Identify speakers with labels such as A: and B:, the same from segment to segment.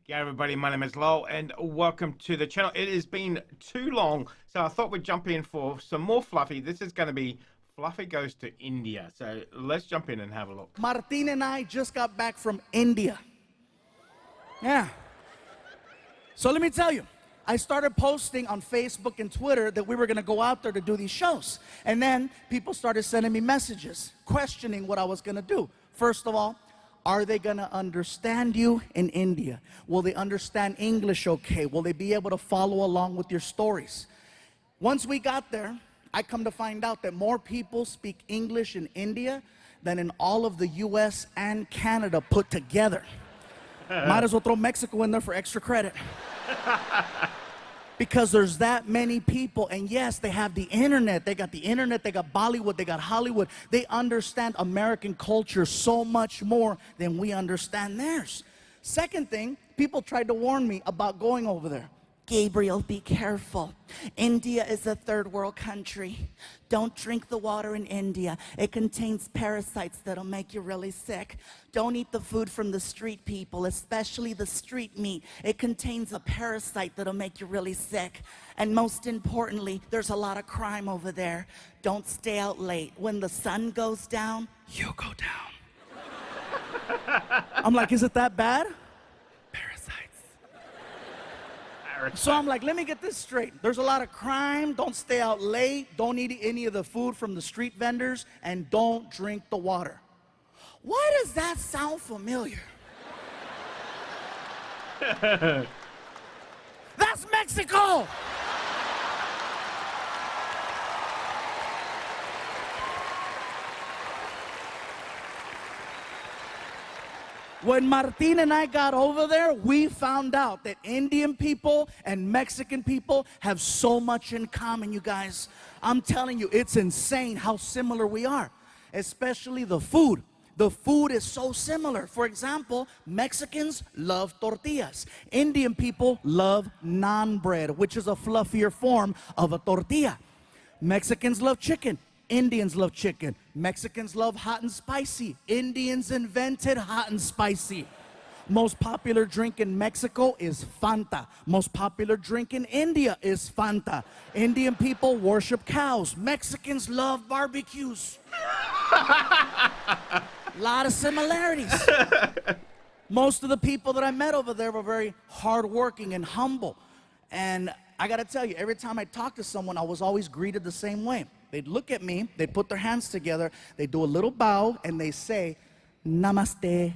A: Yeah, everybody, my name is Lowell, and welcome to the channel. It has been too long, so I thought we'd jump in for some more Fluffy. This is going to be Fluffy Goes to India, so let's jump in and have a look.
B: Martin and I just got back from India. Yeah. So let me tell you, I started posting on Facebook and Twitter that we were going to go out there to do these shows. And then people started sending me messages questioning what I was going to do. First of all, are they going to understand you in India? Will they understand English okay? Will they be able to follow along with your stories? Once we got there, I come to find out that more people speak English in India than in all of the US and Canada put together. Might as well throw Mexico in there for extra credit. Because there's that many people, and yes, they have the internet. They got the internet, they got Bollywood, they got Hollywood. They understand American culture so much more than we understand theirs. Second thing, people tried to warn me about going over there. Gabriel, be careful. India is a third world country. Don't drink the water in India. It contains parasites that'll make you really sick. Don't eat the food from the street people, especially the street meat. It contains a parasite that'll make you really sick. And most importantly, there's a lot of crime over there. Don't stay out late. When the sun goes down, you go down. I'm like, is it that bad? So I'm like, let me get this straight. There's a lot of crime. Don't stay out late. Don't eat any of the food from the street vendors. And don't drink the water. Why does that sound familiar? That's Mexico! When Martin and I got over there, we found out that Indian people and Mexican people have so much in common, you guys. I'm telling you, it's insane how similar we are, especially the food. The food is so similar. For example, Mexicans love tortillas. Indian people love naan bread, which is a fluffier form of a tortilla. Mexicans love chicken. Indians love chicken. Mexicans love hot and spicy. Indians invented hot and spicy. Most popular drink in Mexico is Fanta. Most popular drink in India is Fanta. Indian people worship cows. Mexicans love barbecues. A lot of similarities. Most of the people that I met over there were very hardworking and humble. And I gotta tell you, every time I talked to someone, I was always greeted the same way. They'd look at me, they'd put their hands together, they do a little bow, and they say, Namaste,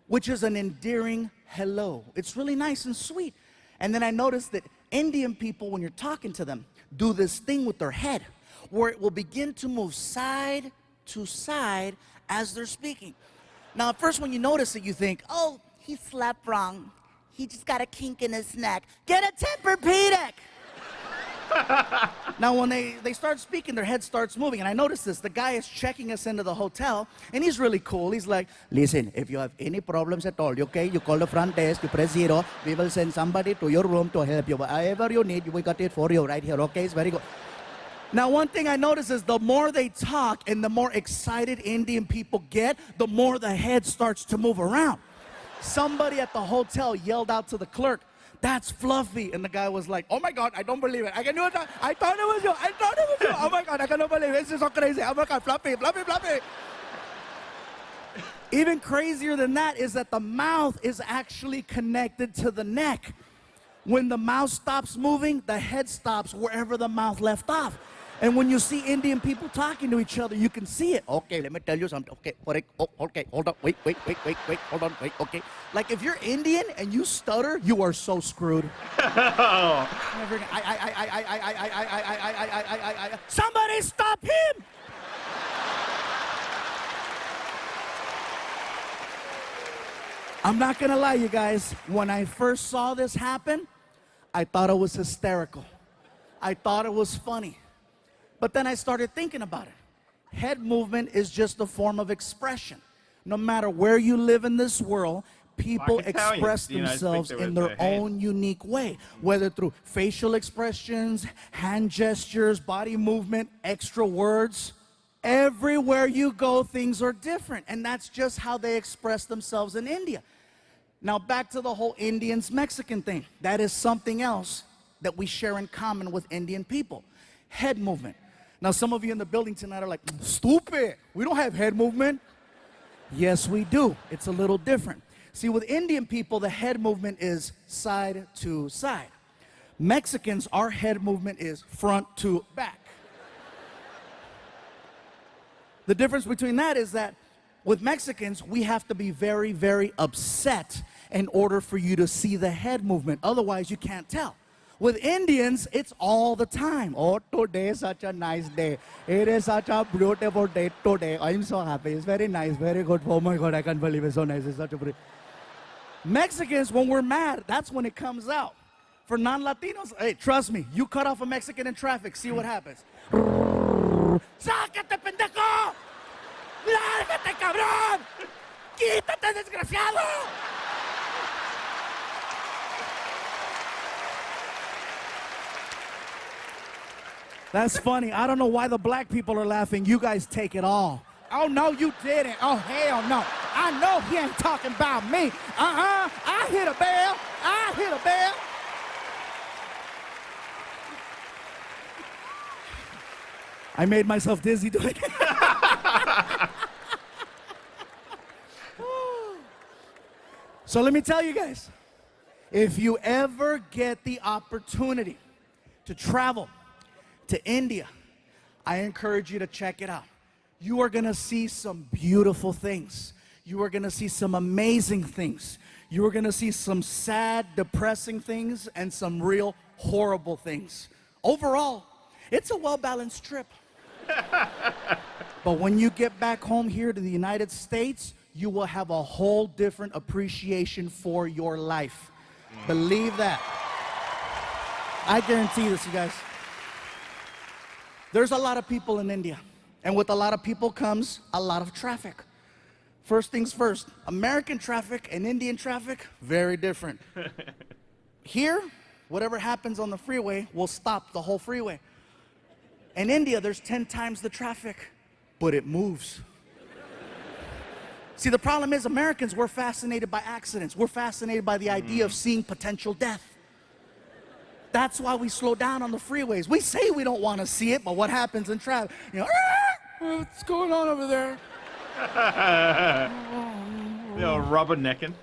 B: which is an endearing hello. It's really nice and sweet. And then I noticed that Indian people, when you're talking to them, do this thing with their head, where it will begin to move side to side as they're speaking. Now, at first when you notice it, you think, oh, he slept wrong. He just got a kink in his neck. Get a Tempur-Pedic! Now, when they start speaking, their head starts moving. And I noticed this. The guy is checking us into the hotel, and he's really cool. He's like, listen, if you have any problems at all, okay, you call the front desk, you press 0. We will send somebody to your room to help you. Whatever you need, we got it for you right here, okay? It's very good. Now, one thing I notice is the more they talk and the more excited Indian people get, the more the head starts to move around. Somebody at the hotel yelled out to the clerk, that's Fluffy. And the guy was like, oh my God, I don't believe it. I thought it was you. I thought it was you. Oh my God, I cannot believe it. This is so crazy. Oh my God, Fluffy, Fluffy, Fluffy. Even crazier than that is that the mouth is actually connected to the neck. When the mouth stops moving, the head stops wherever the mouth left off. And when you see Indian people talking to each other, you can see it. Okay, let me tell you something. Okay, okay, hold on, wait, hold on, wait, okay. Like if you're Indian and you stutter, you are so screwed. Somebody stop him! I'm not gonna lie, you guys. When I first saw this happen, I thought it was hysterical. I thought it was funny. But then I started thinking about it. Head movement is just a form of expression. No matter where you live in this world, people express themselves in their own unique way, whether through facial expressions, hand gestures, body movement, extra words. Everywhere you go, things are different, and that's just how they express themselves in India. Now back to the whole Indians-Mexican thing. That is something else that we share in common with Indian people. Head movement. Now some of you in the building tonight are like, stupid, we don't have head movement. Yes, we do. It's a little different. See, with Indian people, the head movement is side to side. Mexicans, our head movement is front to back. The difference between that is that with Mexicans, we have to be very, very upset in order for you to see the head movement. Otherwise, you can't tell. With Indians, it's all the time. Oh, today is such a nice day. It is such a beautiful day today. I'm so happy. It's very nice, very good. Oh my God, I can't believe it's so nice. It's such a pretty. Mexicans, when we're mad, that's when it comes out. For non-Latinos, hey, trust me, you cut off a Mexican in traffic, see what happens. ¡Sácate, pendejo! ¡Lárgate, cabrón! ¡Quítate, desgraciado! That's funny. I don't know why the black people are laughing. You guys take it all. Oh, no, you didn't. Oh, hell no. I know he ain't talking about me. I hit a bell. I hit a bell. I made myself dizzy doing it. So let me tell you guys, if you ever get the opportunity to travel to India, I encourage you to check it out. You are gonna see some beautiful things. You are gonna see some amazing things. You are gonna see some sad, depressing things and some real horrible things. Overall, it's a well-balanced trip. But when you get back home here to the United States, you will have a whole different appreciation for your life. Believe that. I guarantee this, you guys. There's a lot of people in India, and with a lot of people comes a lot of traffic. First things first, American traffic and Indian traffic, very different. Here, whatever happens on the freeway will stop the whole freeway. In India, there's 10 times the traffic, but it moves. See, the problem is Americans, we're fascinated by accidents. We're fascinated by the idea of seeing potential death. That's why we slow down on the freeways. We say we don't want to see it, but what happens in traffic? You know, what's going on over there?
A: You're rubbernecking.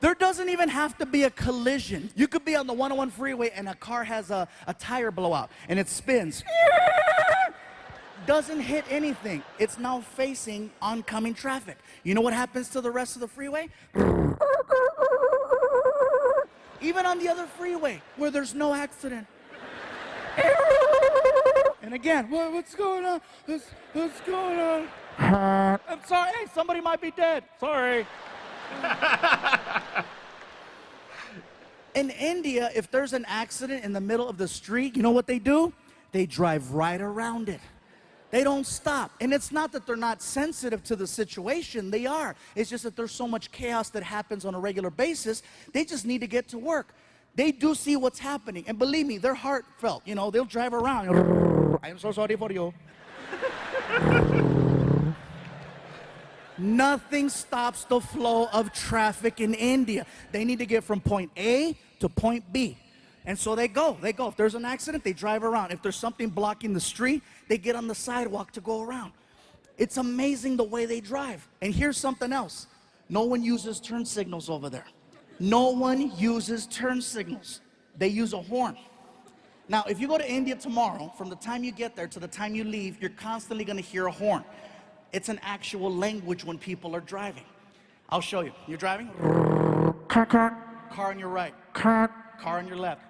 B: There doesn't even have to be a collision. You could be on the 101 freeway and a car has a tire blowout and it spins. Doesn't hit anything. It's now facing oncoming traffic. You know what happens to the rest of the freeway? Even on the other freeway where there's no accident. And again, what's going on? What's going on? I'm sorry, hey, somebody might be dead. Sorry. In India, if there's an accident in the middle of the street, you know what they do? They drive right around it. They don't stop. And it's not that they're not sensitive to the situation. They are. It's just that there's so much chaos that happens on a regular basis. They just need to get to work. They do see what's happening. And believe me, they're heartfelt. You know, they'll drive around. I am so sorry for you. Nothing stops the flow of traffic in India. They need to get from point A to point B. And so they go. If there's an accident, they drive around. If there's something blocking the street, they get on the sidewalk to go around. It's amazing the way they drive. And here's something else. No one uses turn signals over there. No one uses turn signals. They use a horn. Now, if you go to India tomorrow, from the time you get there to the time you leave, you're constantly going to hear a horn. It's an actual language when people are driving. I'll show you. You're driving? Car on your right. Car on your left.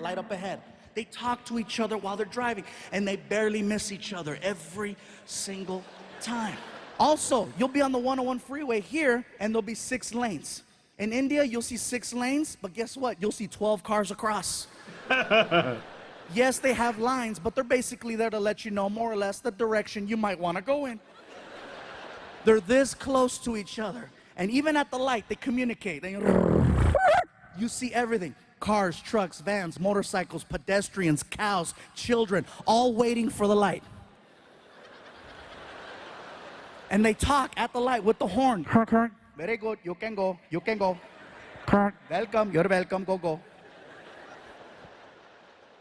B: Light up ahead. They talk to each other while they're driving, and they barely miss each other every single time. Also, you'll be on the 101 freeway here, and there'll be 6 lanes. In India, you'll see 6 lanes, but guess what? You'll see 12 cars across. Yes, they have lines, but they're basically there to let you know more or less the direction you might want to go in. They're this close to each other. And even at the light, they communicate. You see everything. Cars, trucks, vans, motorcycles, pedestrians, cows, children, all waiting for the light. And they talk at the light with the horn. Very good, you can go, you can go. Welcome, you're welcome, go.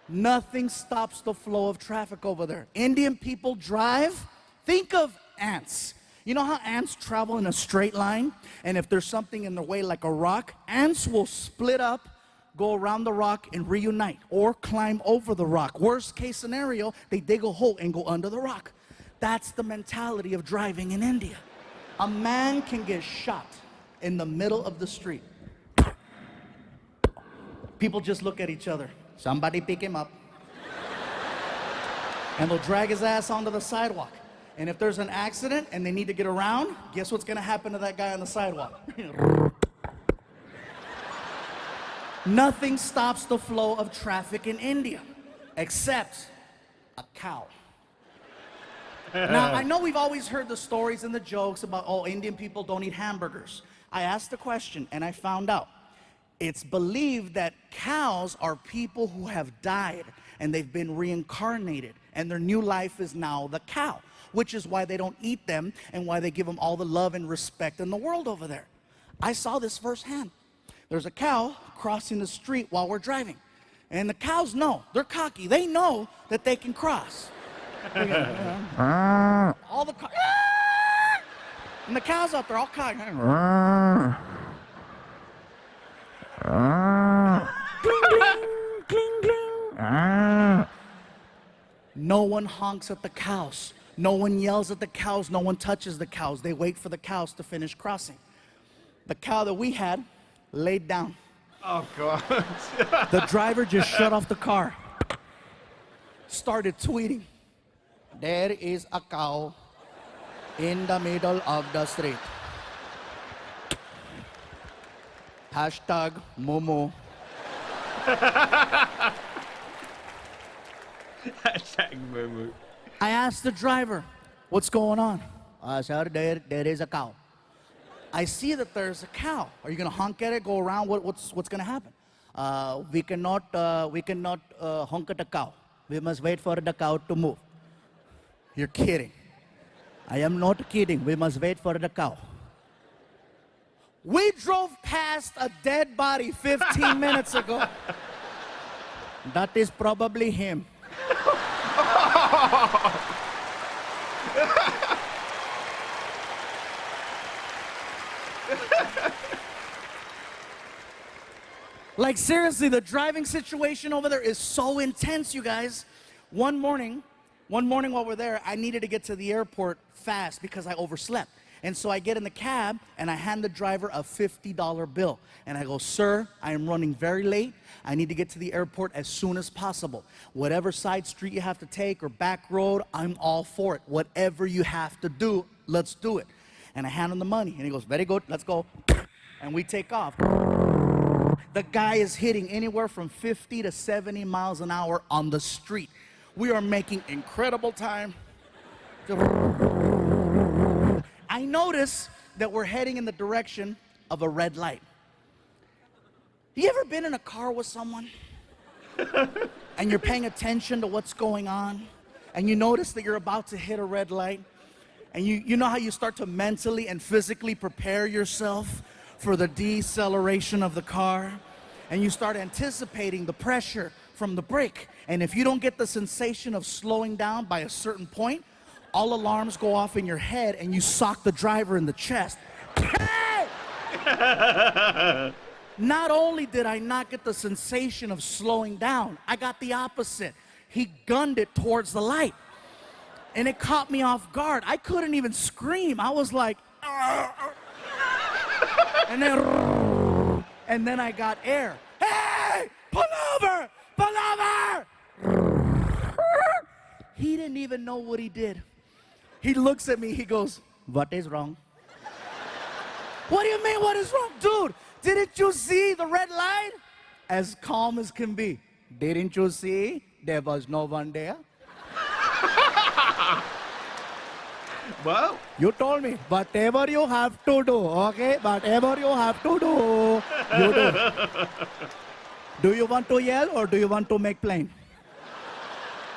B: Nothing stops the flow of traffic over there. Indian people drive. Think of ants. You know how ants travel in a straight line? And if there's something in the way like a rock, ants will split up, go around the rock and reunite, or climb over the rock. Worst case scenario, they dig a hole and go under the rock. That's the mentality of driving in India. A man can get shot in the middle of the street. People just look at each other. Somebody pick him up. And they'll drag his ass onto the sidewalk. And if there's an accident and they need to get around, guess what's gonna happen to that guy on the sidewalk? Nothing stops the flow of traffic in India, except a cow. Now, I know we've always heard the stories and the jokes about, oh, Indian people don't eat hamburgers. I asked the question and I found out. It's believed that cows are people who have died and they've been reincarnated and their new life is now the cow, which is why they don't eat them and why they give them all the love and respect in the world over there. I saw this firsthand. There's a cow crossing the street while we're driving. And the cows know, they're cocky, they know that they can cross. All the cows, and the cows out there all cocky. No one honks at the cows. No one yells at the cows. No one touches the cows. They wait for the cows to finish crossing. The cow that we had laid down.
A: Oh, God.
B: The driver just shut off the car. Started tweeting. There is a cow in the middle of the street. Hashtag Momo.
A: Hashtag moo.
B: I asked the driver, what's going on? Sir, there is a cow. I see that there's a cow. Are you gonna honk at it, go around? What's gonna happen? We cannot honk at the cow. We must wait for the cow to move. You're kidding. I am not kidding. We must wait for the cow. We drove past a dead body 15 minutes ago. That is probably him. Like seriously, the driving situation over there is so intense, you guys. One morning while we're there, I needed to get to the airport fast because I overslept. And so I get in the cab and I hand the driver a $50 bill. And I go, sir, I am running very late. I need to get to the airport as soon as possible. Whatever side street you have to take or back road, I'm all for it. Whatever you have to do, let's do it. And I hand him the money and he goes, very good, let's go. And we take off. The guy is hitting anywhere from 50 to 70 miles an hour on the street. We are making incredible time. I notice that we're heading in the direction of a red light. You ever been in a car with someone and you're paying attention to what's going on and you notice that you're about to hit a red light and you know how you start to mentally and physically prepare yourself for the deceleration of the car and you start anticipating the pressure from the brake, and if you don't get the sensation of slowing down by a certain point, all alarms go off in your head and you sock the driver in the chest. Hey! Not only did I not get the sensation of slowing down, I got the opposite. He gunned it towards the light. And it caught me off guard. I couldn't even scream. I was like, and then I got air. Hey, pull over, pull over. He didn't even know what he did. He looks at me, he goes, what is wrong? What do you mean, what is wrong? Dude, didn't you see the red light? As calm as can be. Didn't you see there was no one there?
A: Well,
B: you told me, whatever you have to do, okay? Whatever you have to do, you do. Do you want to yell or do you want to make plain?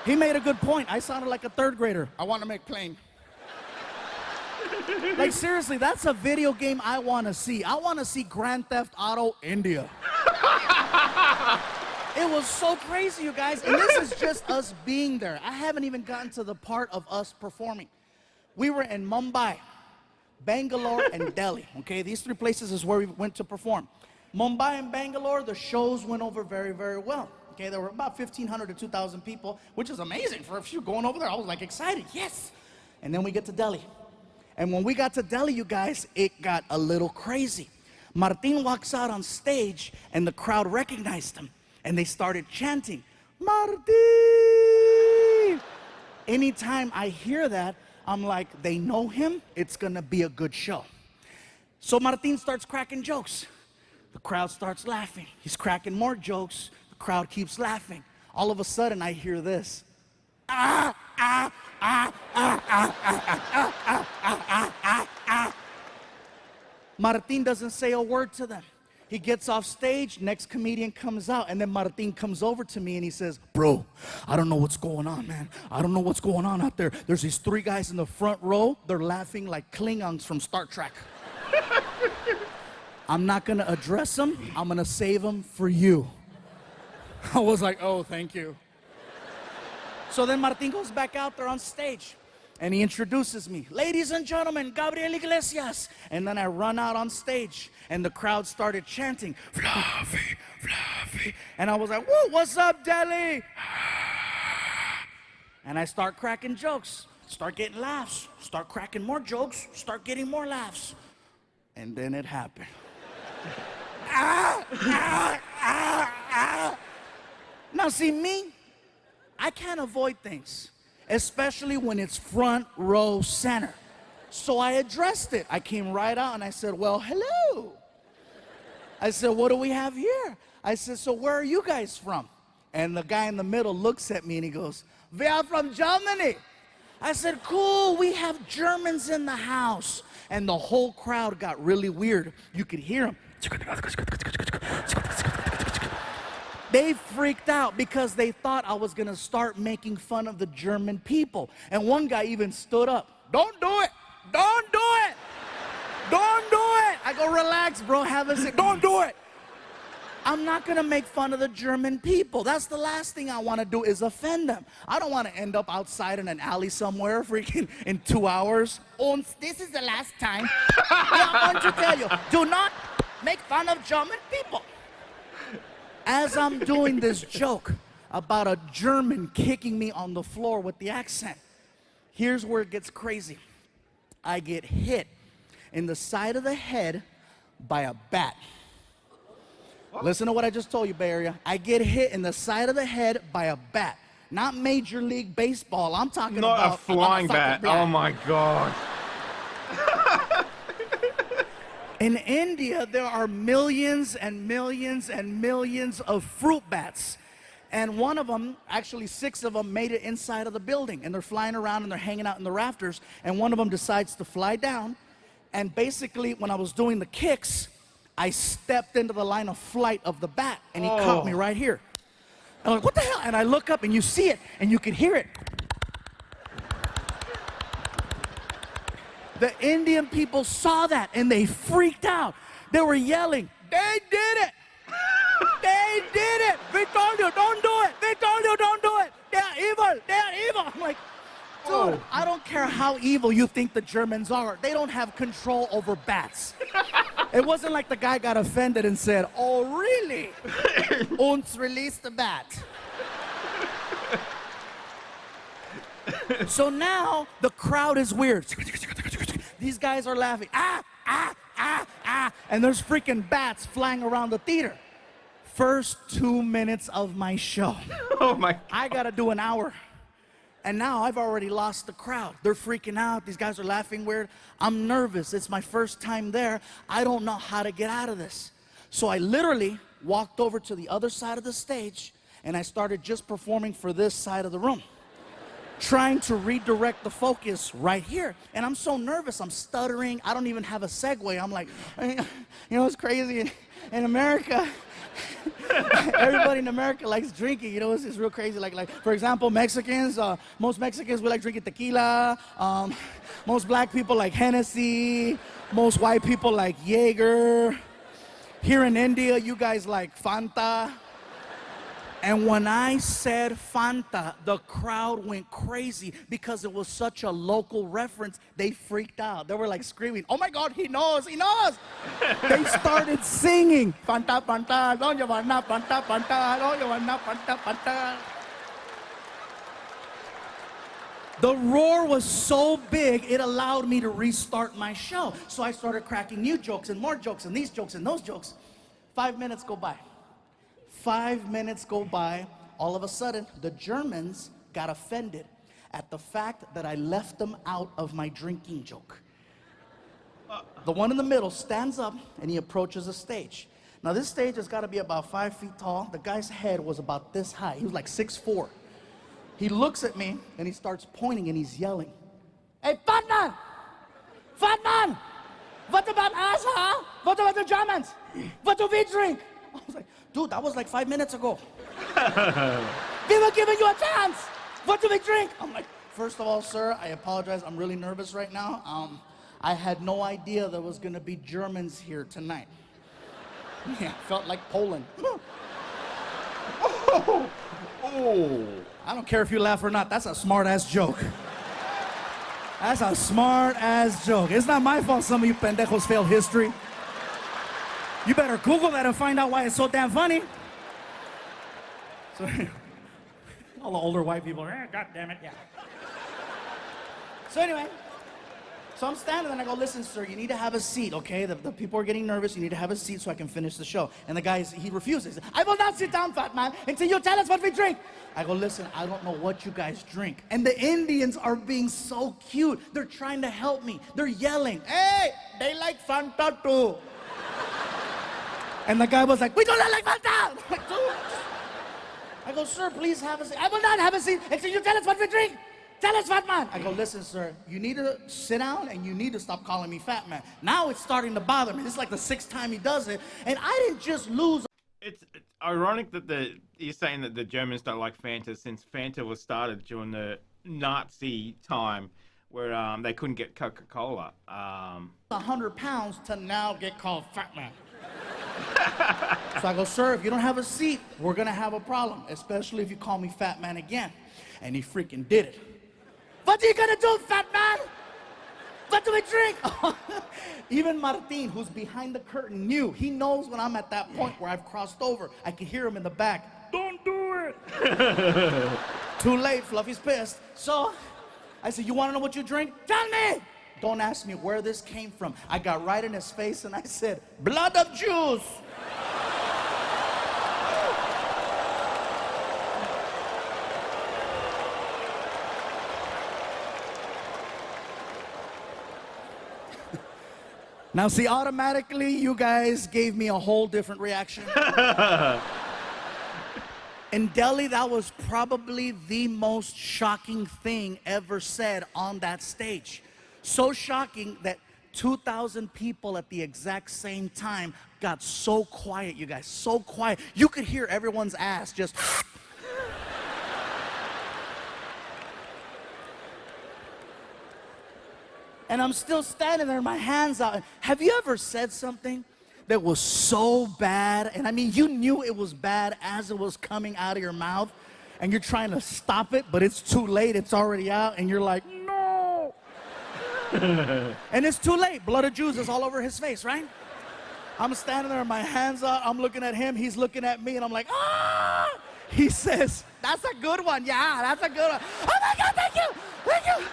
B: He made a good point. I sounded like a third grader. I want to make plain. Like, seriously, that's a video game I want to see. I want to see Grand Theft Auto India. It was so crazy, you guys. And this is just us being there. I haven't even gotten to the part of us performing. We were in Mumbai, Bangalore, and Delhi. Okay, these three places is where we went to perform. Mumbai and Bangalore, the shows went over very, very well. Okay, there were about 1,500 to 2,000 people, which is amazing for if you're going over there. I was like excited, yes. And then we get to Delhi. And when we got to Delhi, you guys, it got a little crazy. Martin walks out on stage, and the crowd recognized him. And they started chanting, Martin! Anytime I hear that, I'm like, they know him, it's gonna be a good show. So Martin starts cracking jokes. The crowd starts laughing. He's cracking more jokes. The crowd keeps laughing. All of a sudden, I hear this. Martin doesn't say a word to them. He gets off stage, next comedian comes out, and then Martin comes over to me and he says, bro, I don't know what's going on, man. I don't know what's going on out there. There's these three guys in the front row. They're laughing like Klingons from Star Trek. I'm not gonna address them. I'm gonna save them for you. I was like, oh, thank you. So then Martin goes back out there on stage. And he introduces me. Ladies and gentlemen, Gabriel Iglesias. And then I run out on stage. And the crowd started chanting, Fluffy, Fluffy. And I was like, whoa, what's up, Delhi? And I start cracking jokes. Start getting laughs. Start cracking more jokes. Start getting more laughs. And then it happened. Now see me, I can't avoid things. Especially when it's front row center. So I addressed it. I came right out and I said, well, hello. I said, what do we have here? I said, so where are you guys from? And the guy in the middle looks at me and he goes, we are from Germany. I said, cool, we have Germans in the house. And the whole crowd got really weird. You could hear them. They freaked out because they thought I was gonna start making fun of the German people. And one guy even stood up. Don't do it! Don't do it! Don't do it! I go, relax, bro, have a seat. Don't do it! I'm not gonna make fun of the German people. That's the last thing I wanna do is offend them. I don't wanna end up outside in an alley somewhere freaking in 2 hours. And this is the last time I want to tell you, do not make fun of German people. As I'm doing this joke about a German kicking me on the floor with the accent, here's where it gets crazy. I get hit in the side of the head by a bat. What? Listen to what I just told you, Bay Area. I get hit in the side of the head by a bat. Not Major League Baseball. I'm talking about...
A: Not a flying bat. Oh, my God.
B: In India, there are millions and millions and millions of fruit bats. And one of them, actually 6 of them, made it inside of the building. And they're flying around and they're hanging out in the rafters. And one of them decides to fly down. And basically, when I was doing the kicks, I stepped into the line of flight of the bat. And he caught me right here. And I'm like, what the hell? And I look up and you see it and you can hear it. The Indian people saw that and they freaked out. They were yelling, they did it! They did it! We told you, don't do it! We told you, don't do it! They are evil! They are evil! I'm like, dude, I don't care how evil you think the Germans are. They don't have control over bats. It wasn't like the guy got offended and said, oh, really? Uns release the bat. So now the crowd is weird. These guys are laughing. And there's freaking bats flying around the theater. First 2 minutes of my show.
A: Oh my God.
B: I gotta do an hour. And now I've already lost the crowd. They're freaking out. These guys are laughing weird. I'm nervous. It's my first time there. I don't know how to get out of this. So I literally walked over to the other side of the stage and I started just performing for this side of the room, trying to redirect the focus right here. And I'm so nervous, I'm stuttering. I don't even have a segue. I'm like, you know, it's crazy. In America, Everybody in America likes drinking. You know, it's real crazy. Like for example, Mexicans, most Mexicans, we like drinking tequila. Most black people like Hennessy. Most white people like Jaeger. Here in India, you guys like Fanta. And when I said Fanta, the crowd went crazy because it was such a local reference. They freaked out. They were like screaming, "Oh my God, he knows, he knows!" They started singing, "Fanta, Fanta, don't you want Fanta, Fanta, don't you want Fanta, Fanta." The roar was so big, it allowed me to restart my show. So I started cracking new jokes and more jokes and these jokes and those jokes. 5 minutes go by. 5 minutes go by. All of a sudden, the Germans got offended at the fact that I left them out of my drinking joke. The one in the middle stands up and he approaches the stage. Now this stage has got to be about 5 feet tall. The guy's head was about this high. He was like 6'4". He looks at me and he starts pointing and he's yelling, "Hey, fat man! Fat man! What about us, huh? What about the Germans? What do we drink?" I was like, "Dude, that was like 5 minutes ago. We were giving you a chance. What do we drink?" I'm like, "First of all, sir, I apologize. I'm really nervous right now. I had no idea there was going to be Germans here tonight." Yeah, felt like Poland.
A: Oh.
B: I don't care if you laugh or not. That's a smart-ass joke. That's a smart-ass joke. It's not my fault some of you pendejos failed history. You better Google that and find out why it's so damn funny. So, all the older white people are, "God damn it, yeah." So anyway, so I'm standing there and I go, "Listen, sir, you need to have a seat, okay? The people are getting nervous. You need to have a seat so I can finish the show." And the guy, he refuses. "I will not sit down, fat man, until you tell us what we drink." I go, "Listen, I don't know what you guys drink." And the Indians are being so cute. They're trying to help me. They're yelling, "Hey, they like Fanta too." And the guy was like, "We do not like Fanta." I'm like, "Dude." I go, "Sir, please have a seat." "I will not have a seat until you tell us what we drink. Tell us, fat man." I go, "Listen, sir, you need to sit down and you need to stop calling me fat man." Now it's starting to bother me. This is like the 6th time he does it. And I didn't just lose.
A: It's ironic that you're saying that the Germans don't like Fanta, since Fanta was started during the Nazi time where they couldn't get Coca-Cola.
B: 100 pounds to now get called fat man. So I go, "Sir, if you don't have a seat, we're gonna have a problem, especially if you call me fat man again." And he freaking did it. "What are you gonna do, fat man? What do we drink?" Even Martin, who's behind the curtain, knew. He knows when I'm at that point where I've crossed over. I can hear him in the back. "Don't do it." Too late, Fluffy's pissed. So I said, "You wanna know what you drink? Tell me." Don't ask me where this came from. I got right in his face and I said, "Blood of Jews." Now see, automatically you guys gave me a whole different reaction. In Delhi, that was probably the most shocking thing ever said on that stage. So shocking that 2,000 people at the exact same time got so quiet, you guys, so quiet. You could hear everyone's ass just... And I'm still standing there, my hands out. Have you ever said something that was so bad? And I mean, you knew it was bad as it was coming out of your mouth, and you're trying to stop it, but it's too late, it's already out, and you're like, "No." And it's too late. Blood of Jews is all over his face, right? I'm standing there, my hands out, I'm looking at him, he's looking at me, and I'm like, "Ah!" He says, "That's a good one, yeah, that's a good one." Oh my God, thank you, thank you.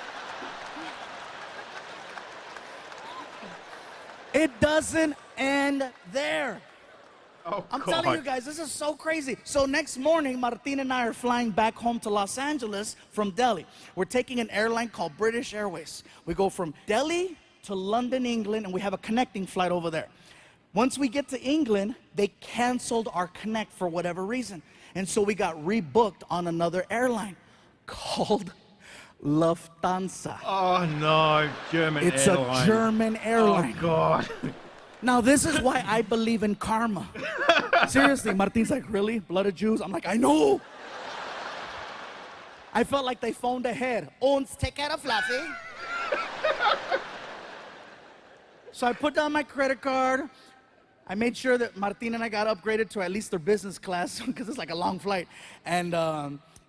B: It doesn't end there.
A: Oh,
B: I'm
A: God.
B: telling you guys, this is so crazy. So next morning, Martin and I are flying back home to Los Angeles from Delhi. We're taking an airline called British Airways. We go from Delhi to London, England, and we have a connecting flight over there. Once we get to England, they canceled our connect for whatever reason. And so we got rebooked on another airline called Lufthansa.
A: Oh no, German
B: It's
A: airline.
B: a German airline.
A: Oh God.
B: Now this is why I believe in karma. Seriously, Martin's like, really? Blood of Jews? I'm like, I know. I felt like they phoned ahead. Ons, take care of Fluffy. So I put down my credit card. I made sure that Martin and I got upgraded to at least their business class because it's like a long flight. And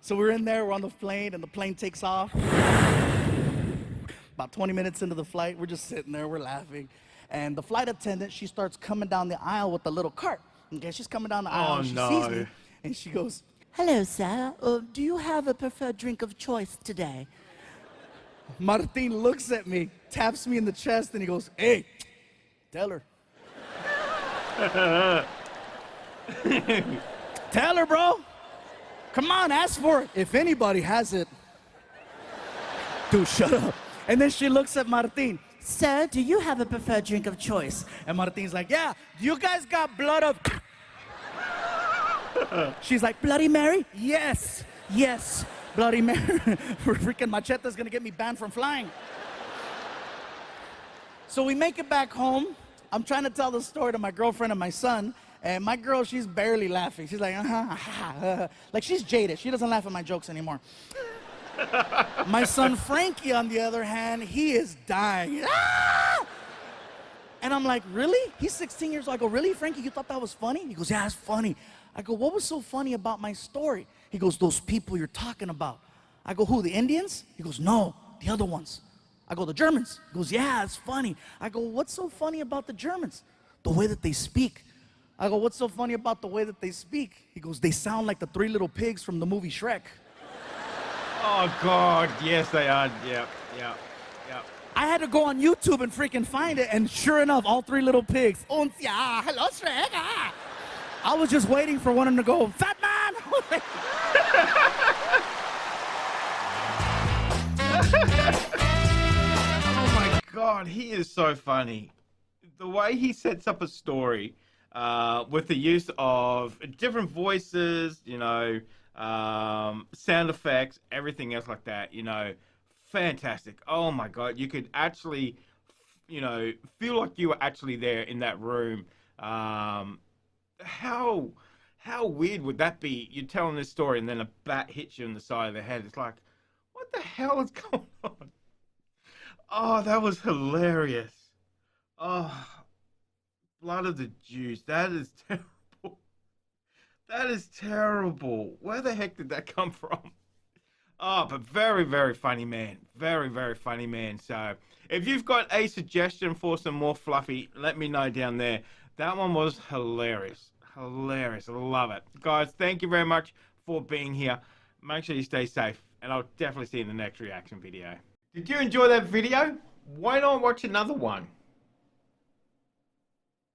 B: so we're in there, we're on the plane, and the plane takes off. About 20 minutes into the flight, we're just sitting there, we're laughing. And the flight attendant, she starts coming down the aisle with the little cart. Okay, she's coming down the aisle, and she sees me, and she goes, "Hello, sir. Do you have a preferred drink of choice today?" Martin looks at me, taps me in the chest, and he goes, "Hey, tell her." Tell her, bro. Come on, ask for it. If anybody has it. Dude, shut up. And then she looks at Martin. "Sir, do you have a preferred drink of choice?" And Martin's like, "Yeah, you guys got blood of..." She's like, "Bloody Mary?" "Yes, yes, Bloody Mary." Freaking Machete's gonna get me banned from flying. So we make it back home. I'm trying to tell the story to my girlfriend and my son, and my girl, she's barely laughing. She's like, like she's jaded. She doesn't laugh at my jokes anymore. My son Frankie, on the other hand, he is dying. Ah! And I'm like, "Really?" He's 16 years old. I go, "Really, Frankie? You thought that was funny?" He goes, "Yeah, it's funny." I go, "What was so funny about my story?" He goes, "Those people you're talking about." I go, "Who, the Indians?" He goes, "No, the other ones." I go, "The Germans?" He goes, "Yeah, it's funny." I go, "What's so funny about the Germans?" "The way that they speak." I go, "What's so funny about the way that they speak?" He goes, "They sound like the three little pigs from the movie Shrek."
A: Oh, God. Yes, they are. Yep, yep, yep.
B: I had to go on YouTube and freaking find it, and sure enough, all three little pigs. "Und ja, hello, Shrek." Ah. I was just waiting for one of them to go, "Fat man!"
A: Oh my God, he is so funny. The way he sets up a story with the use of different voices, sound effects, everything else like that, fantastic. Oh my God, you could actually, feel like you were actually there in that room. How weird would that be? You're telling this story and then a bat hits you in the side of the head. It's like, what the hell is going on? Oh, that was hilarious. Oh, blood of the Jews. That is terrible. That is terrible. Where the heck did that come from? Oh, but very, very funny man. Very, very funny man. So if you've got a suggestion for some more fluffy, let me know down there. That one was hilarious. Hilarious. I love it. Guys, thank you very much for being here. Make sure you stay safe, and I'll definitely see you in the next reaction video. Did you enjoy that video? Why not watch another one?